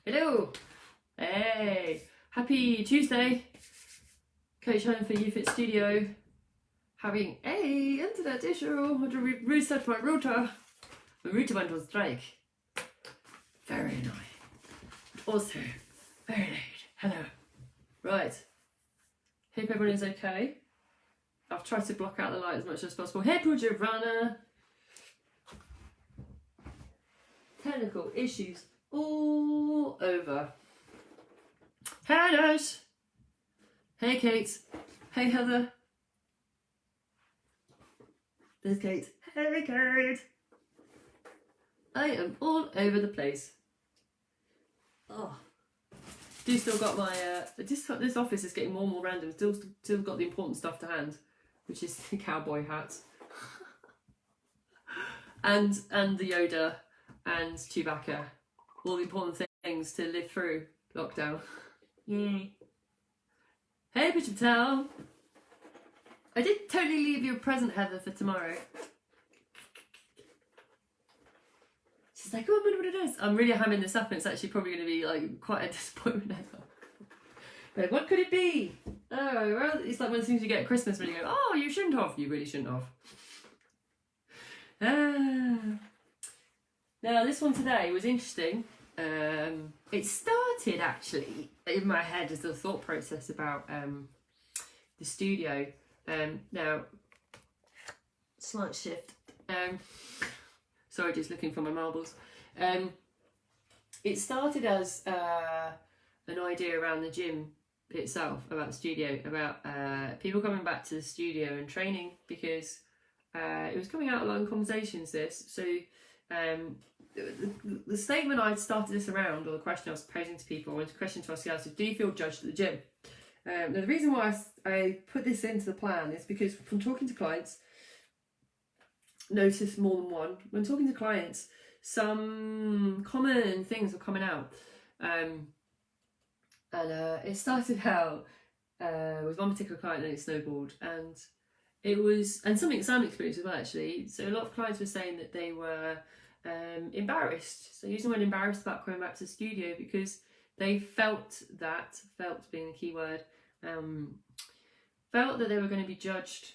Hello. Hey. Happy Tuesday. Coach Helen for YouFit Studio. Having a internet issue. I had to reset my router. My router went on strike. Very annoying. Also, very late. Hello. Right. Hope everyone is okay. I've tried to block out the light as much as possible. Hey, Giovanna. Technical issues all over. Hey, Nurse. Hey, Kate. Hey, Heather. There's Kate. Hey, Kate. I am all over the place. Oh. Do still got my this office is getting more and more random. Still got the important stuff to hand, which is the cowboy hat and the Yoda and Chewbacca, all the important things to live through lockdown. Yay! Hey, Bishop Town. I did totally leave you a present, Heather, for tomorrow. She's like, oh, I wonder what it is. I'm really hamming this up, and it's actually probably going to be like quite a disappointment. Like, what could it be? Oh, well, it's like one of the things you get at Christmas when you go, oh, you shouldn't have. You really shouldn't have. Now, this one today was interesting. It started actually in my head as a thought process about the studio. Now, slight shift. Sorry, just looking for my marbles. It started as an idea around the gym itself, about the studio, about people coming back to the studio and training, because it was coming out a lot in conversations, this. So the statement I started this around, or the question I was posing to people, or the question to ourselves, is, do you feel judged at the gym? Now, the reason why I put this into the plan is because from talking to clients, noticed more than one. When talking to clients, some common things were coming out. And it started out with one particular client that snowboard, and it was, and some experience as well, actually. So a lot of clients were saying that they were embarrassed. So using the word embarrassed about coming back to the studio, because they felt being the key word, felt that they were going to be judged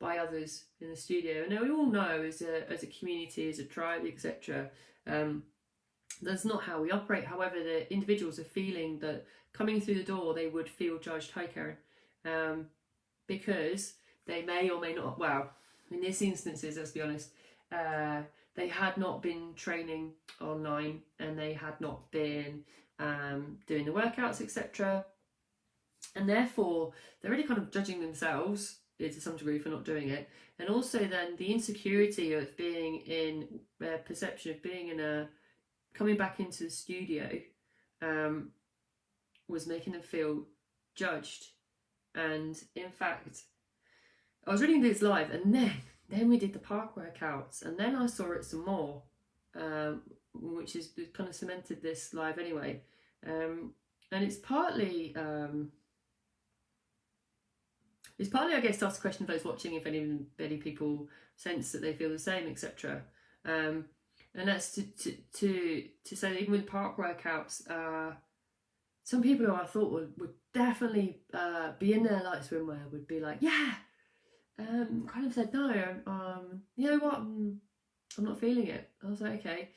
by others in the studio. And we all know, as a community, as a tribe, etc., that's not how we operate. However, the individuals are feeling that coming through the door they would feel judged. Hi, Karen. Because they may or may not, well, in these instances, let's be honest, they had not been training online, and they had not been doing the workouts, etc. And therefore, they're really kind of judging themselves to some degree for not doing it. And also then the insecurity of being in their perception of being in coming back into the studio was making them feel judged. And in fact, I was reading this live, and then we did the park workouts, and then I saw it some more, which is kind of cemented this live anyway. And it's partly I guess, to ask the question of those watching, if any people sense that they feel the same, etc. And that's to say that even with park workouts, some people who I thought would definitely be in there like swimwear would be like, yeah, kind of said no. You know what? I'm not feeling it. I was like, okay.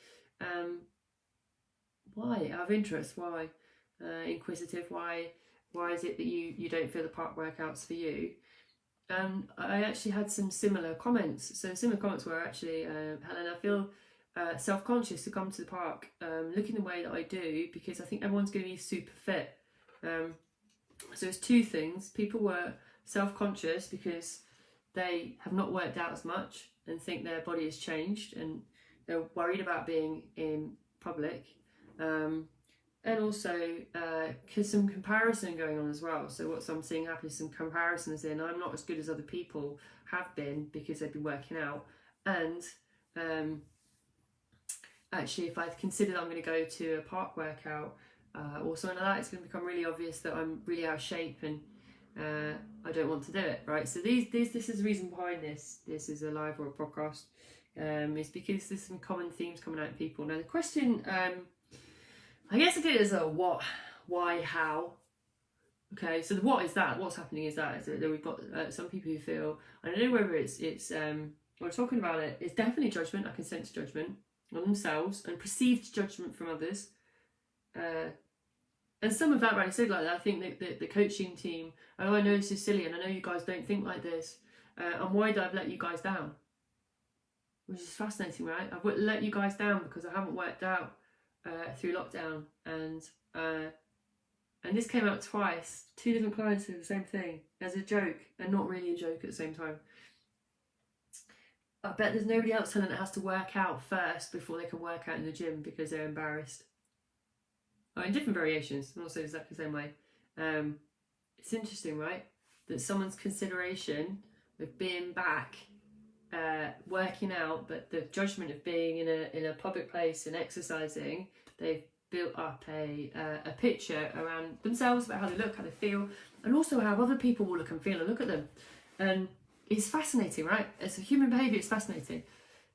Why? Out of interest. Why? Inquisitive. Why is it that you don't feel the park workouts for you? And I actually had some similar comments. So similar comments were actually, Helen, I feel self-conscious to come to the park, looking the way that I do, because I think everyone's going to be super fit. So it's two things. People were self-conscious because they have not worked out as much and think their body has changed, and they're worried about being in public. And also some comparison going on as well. So what I'm seeing happen is some comparisons in, I'm not as good as other people have been because they've been working out. And actually, if I consider that I'm going to go to a park workout or something like that, it's going to become really obvious that I'm really out of shape, and I don't want to do it, right? So this is the reason behind this. This is a live or a podcast. is because there's some common themes coming out in people. Now the question, I guess I did it as a what, why, how. Okay, so the what is that? What's happening is that we've got some people who feel, I don't know whether it's we're talking about it, it's definitely judgment. I can sense judgment on themselves and perceived judgment from others. And some of that, right, I said like that, I think that the coaching team, oh, I know this is silly and I know you guys don't think like this, and why did I let you guys down? Which is fascinating, right? I've let you guys down because I haven't worked out through lockdown, and this came out twice. 2 different clients did the same thing as a joke and not really a joke at the same time. I bet there's nobody else telling it has to work out first before they can work out in the gym because they're embarrassed. Oh, in different variations, and also exactly the same way. It's interesting, right? That someone's consideration of being back, working out, but the judgment of being in a public place and exercising, they've built up a picture around themselves about how they look, how they feel, and also how other people will look and feel and look at them. And it's fascinating, right? It's a human behaviour. It's fascinating.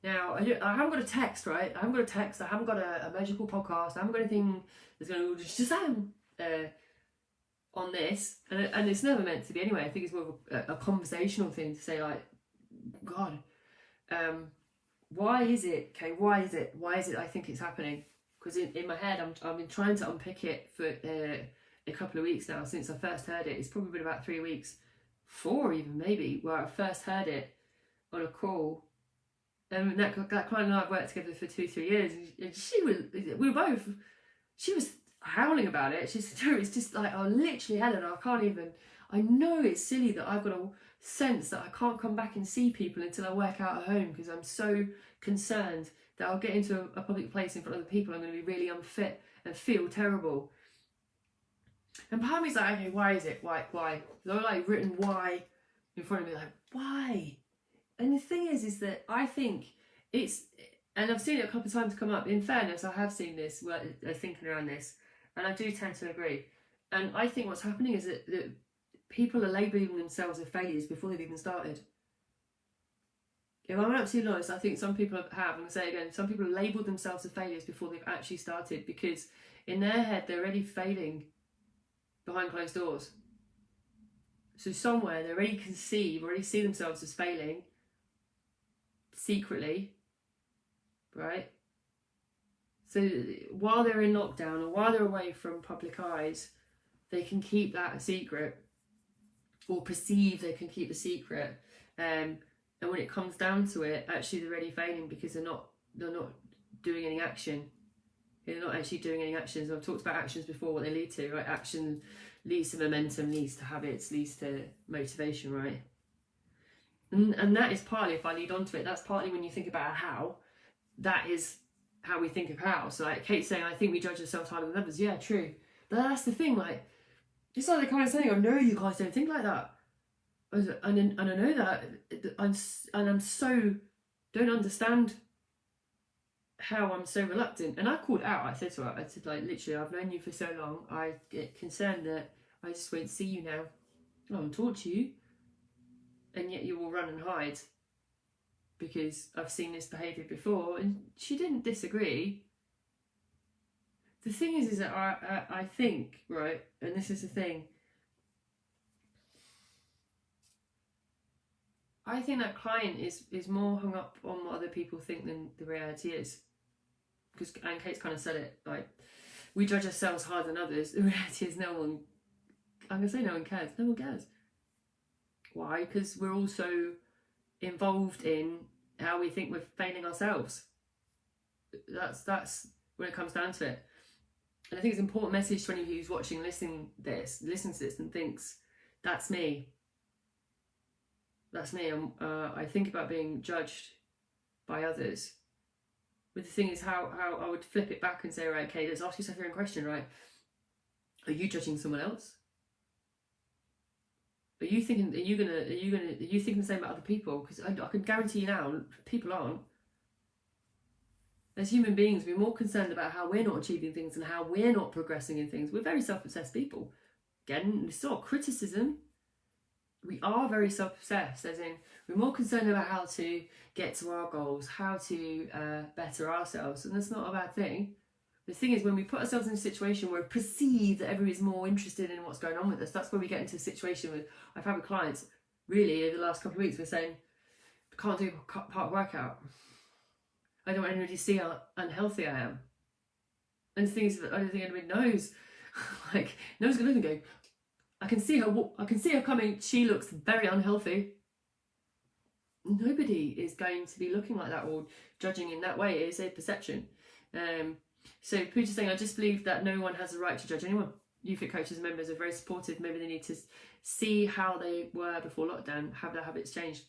Now, I haven't got a text, right? I haven't got a text. I haven't got a magical podcast. I haven't got anything that's going to just on this. And it's never meant to be anyway. I think it's more of a conversational thing to say, like, God, why is it? Okay, why is it? Why is it I think it's happening? Because in my head, I've been trying to unpick it for a couple of weeks now since I first heard it. It's probably been about 3 weeks, 4 even maybe, where I first heard it on a call. And that client and I have worked together for 2-3 years, and she was howling about it. She said, it's just like, oh, literally, Helen, I know it's silly that I've got a sense that I can't come back and see people until I work out at home because I'm so concerned that I'll get into a public place in front of other people, I'm going to be really unfit and feel terrible. And part of me is like, okay, why is it? Why? I've like written why in front of me, like, why? And the thing is that I think it's, and I've seen it a couple of times come up, in fairness, I have seen this, thinking around this, and I do tend to agree. And I think what's happening is that people are labelling themselves as failures before they've even started. If I'm absolutely honest, I think some people have, and I say it again, some people have labelled themselves as failures before they've actually started, because in their head they're already failing behind closed doors. So somewhere they already see themselves as failing secretly, right? So while they're in lockdown or while they're away from public eyes, they can keep that a secret, or perceive they can keep a secret. And when it comes down to it, actually they're already failing because they're not doing any action. They're not actually doing any actions. I've talked about actions before, what they lead to, right? Action leads to momentum, leads to habits, leads to motivation, right? And that is partly, if I lead on to it, that's partly when you think about how, that is how we think of how. So like Kate's saying, I think we judge ourselves harder than others. Yeah, true. But that's the thing, like, it's like they're kind of saying, oh no, you guys don't think like that. And I know that, I'm so, don't understand how I'm so reluctant. And I called out, I said to her, like, literally, I've known you for so long, I get concerned that I just won't see you now. I won't talk to you. And yet you will run and hide because I've seen this behaviour before. And she didn't disagree. The thing is that I think, right, and this is the thing, I think that client is more hung up on what other people think than the reality is. Because, and Kate's kind of said it, like, we judge ourselves harder than others. The reality is I'm going to say no one cares. No one cares. Why? Because we're also involved in how we think we're failing ourselves. That's when it comes down to it. And I think it's an important message to anyone who's watching, listens to this and thinks, that's me. That's me. I think about being judged by others. But the thing is how I would flip it back and say, right, okay, let's ask yourself your own question, right? Are you judging someone else? Are you thinking the same about other people? Because I can guarantee you now, people aren't. As human beings, we're more concerned about how we're not achieving things and how we're not progressing in things. We're very self-obsessed people. Again, it's not criticism. we are very self-obsessed, as in we're more concerned about how to get to our goals, how to better ourselves, and that's not a bad thing. The thing is, when we put ourselves in a situation where we perceive that everybody's more interested in what's going on with us, that's when we get into a situation with, I've had with clients, really, over the last couple of weeks, we're saying, I can't do a part workout. I don't want anybody to see how unhealthy I am. And the thing is that I don't think anybody knows. Like, no one's going to look and go, I can see her coming, she looks very unhealthy. Nobody is going to be looking like that or judging in that way. It is a perception. So Pooja's saying, I just believe that no one has a right to judge anyone. YouFit coaches and members are very supportive. Maybe they need to see how they were before lockdown, have their habits changed.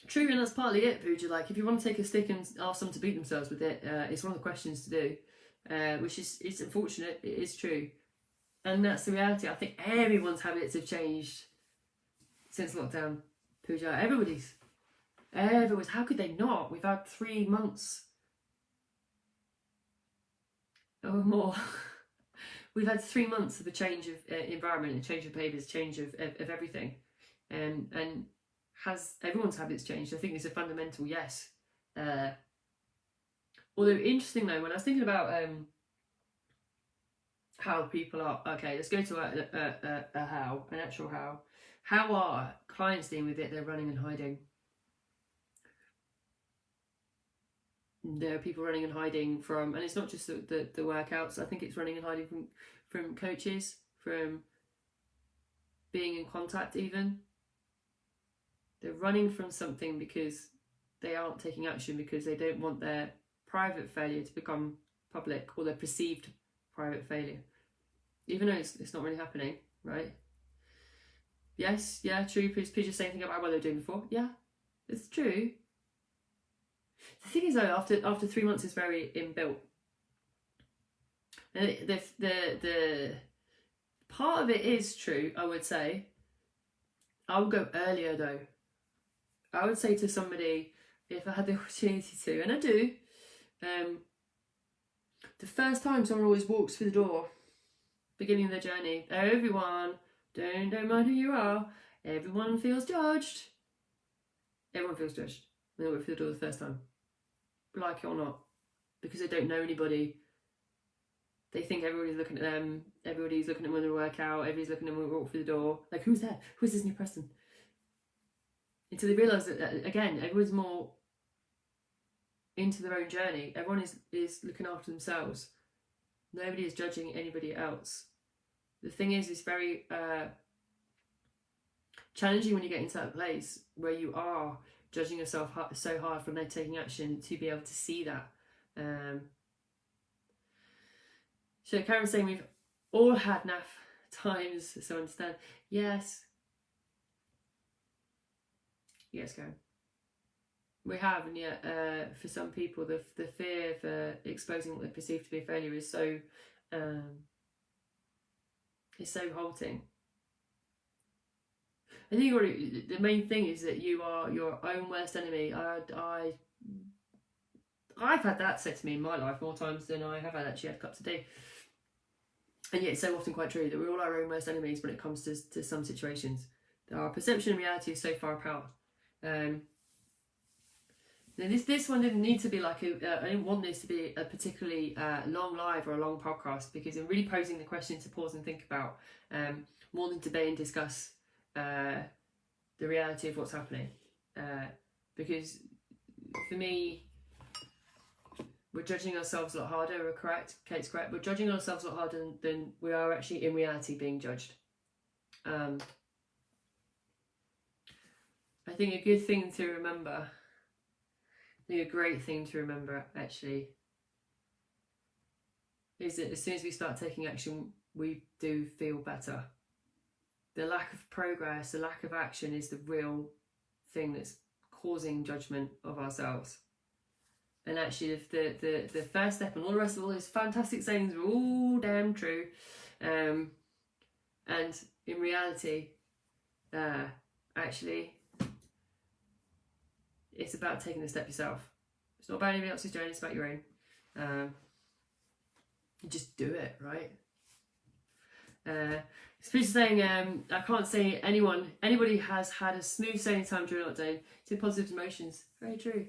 True, and that's partly it, Pooja. Like, if you want to take a stick and ask them to beat themselves with it, it's one of the questions to do, which is, it's unfortunate. It is true. And that's the reality. I think everyone's habits have changed since lockdown, Pooja. Everyone's. How could they not? We've had 3 months or more. We've had 3 months of a change of environment, a change of behaviours, a change of everything. And has everyone's habits changed? I think it's a fundamental yes. Although interesting though, when I was thinking about how people are, okay, let's go to an actual how. How are clients dealing with it? They're running and hiding. There are people running and hiding from, and it's not just the workouts. I think it's running and hiding from coaches, from being in contact even. They're running from something because they aren't taking action, because they don't want their private failure to become public, or their perceived private failure, even though it's not really happening, right? Yes, yeah, true. Please just say anything about what they were doing before. Yeah, it's true. The thing is though, after 3 months, it's very inbuilt. And the part of it is true, I would say. I would go earlier though. I would say to somebody, if I had the opportunity to, and I do, the first time someone always walks through the door, beginning of their journey, everyone, don't mind who you are, everyone feels judged. Everyone feels judged when they walk through the door the first time, like it or not, because they don't know anybody. They think everybody's looking at them, everybody's looking at them when they work out, everybody's looking at them when they walk through the door. Like, who's there? Who's this new person? Until they realise that, again, everyone's more into their own journey. Everyone is looking after themselves. Nobody is judging anybody else. The thing is, it's very challenging when you get into that place where you are judging yourself so hard from not taking action, to be able to see that. So Karen's saying we've all had enough times, so understand. Yes, Karen. We have, and yet for some people the fear for exposing what they perceive to be a failure is so halting. I think the main thing is that you are your own worst enemy. I've had that said to me in my life more times than I have actually had cups of tea. And yet it's so often quite true that we're all our own worst enemies when it comes to some situations. Our perception and reality is so far apart. Now this one didn't need to be like I didn't want this to be a particularly long live or a long podcast, because I'm really posing the question to pause and think about, more than debate and discuss the reality of what's happening. Because for me, we're judging ourselves a lot harder. We're correct. Kate's correct. We're judging ourselves a lot harder than we are actually in reality being judged. I think a good thing to remember, a great thing to remember actually, is that as soon as we start taking action, we do feel better. The lack of progress, the lack of action is the real thing that's causing judgment of ourselves. And actually the first step, and all the rest of all those fantastic sayings are all damn true. And in reality, actually, it's about taking the step yourself. It's not about anybody else's journey, it's about your own. You just do it, right? It's people saying, I can't say anybody has had a smooth sailing time during lockdown. It's positive emotions. Very true.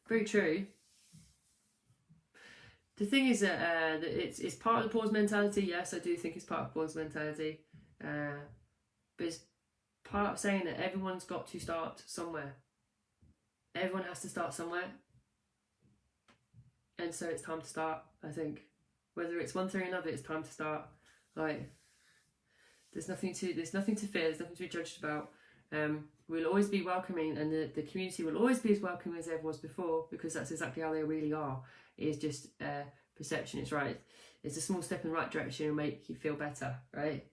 Very true. The thing is that it's part of the pause mentality. Yes, I do think it's part of pause mentality. But it's part of saying that everyone's got to start somewhere. Everyone has to start somewhere. And so it's time to start, I think. Whether it's one thing or another, it's time to start. Like, there's nothing to fear, there's nothing to be judged about. We'll always be welcoming, and the community will always be as welcoming as ever was before, because that's exactly how they really are. It is just perception. It's right. It's a small step in the right direction and make you feel better, right?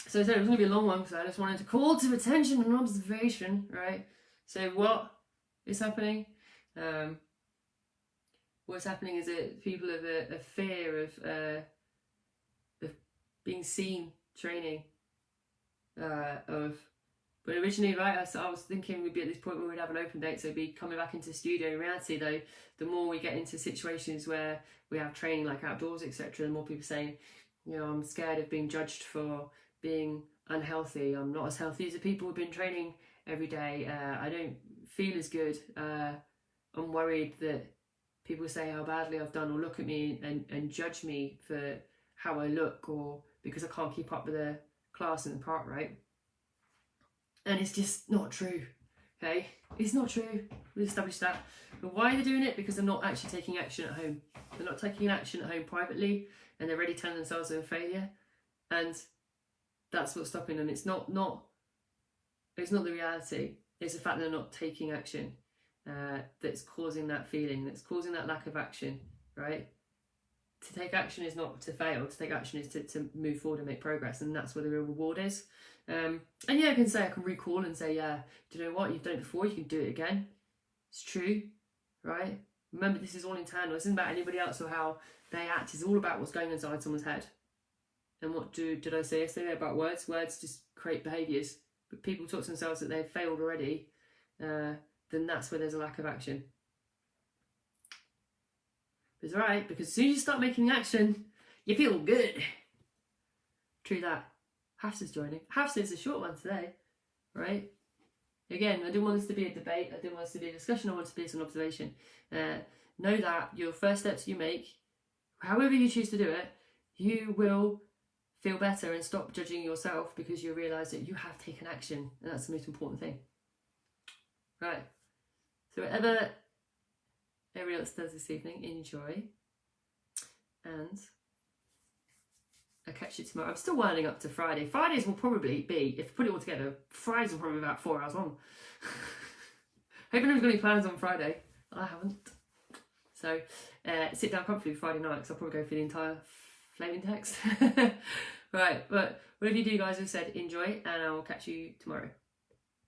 So I said it was going to be a long one because I just wanted to call to attention and observation, right? So what is happening? What's happening is that people have a fear of being seen training. But originally, right, I was thinking we'd be at this point where we'd have an open date, so it'd be coming back into the studio. In reality, though, the more we get into situations where we have training like outdoors, etc., the more people saying, you know, I'm scared of being judged for being unhealthy. I'm not as healthy as the people who've been training every day. I don't feel as good. I'm worried that people say how badly I've done, or look at me and judge me for how I look, or because I can't keep up with the class in the park, right? And it's just not true, okay? It's not true. We've established that. But why are they doing it? Because they're not actually taking action at home. They're not taking action at home privately, and they're already telling themselves they're a failure. And that's what's stopping them. It's not the reality. It's the fact that they're not taking action that's causing that feeling, that's causing that lack of action, right? To take action is not to fail. To take action is to move forward and make progress, and that's where the real reward is. And yeah, I can recall and say, yeah, do you know what? You've done it before, you can do it again. It's true, right? Remember, this is all internal. This isn't about anybody else or how they act. It's all about what's going inside someone's head. And what did I say yesterday about words? Words just create behaviours. But people talk to themselves that they've failed already, then that's where there's a lack of action. It's right, because as soon as you start making action, you feel good. True that. Hafsa's joining. Hafsa's a short one today, right? Again, I didn't want this to be a debate. I didn't want this to be a discussion. I want it to be an observation. Know that your first steps you make, however you choose to do it, you will feel better and stop judging yourself, because you realise that you have taken action, and that's the most important thing. Right. So whatever everyone else does this evening, enjoy, and I'll catch you tomorrow. I'm still winding up to Friday. Fridays will probably be, if you put it all together, Fridays will probably be about 4 hours long. Hope anyone's got any plans on Friday. I haven't. So sit down comfortably Friday night, because I'll probably go through the entire flaming text. Right, but whatever you do, guys, as I said, enjoy, and I will catch you tomorrow.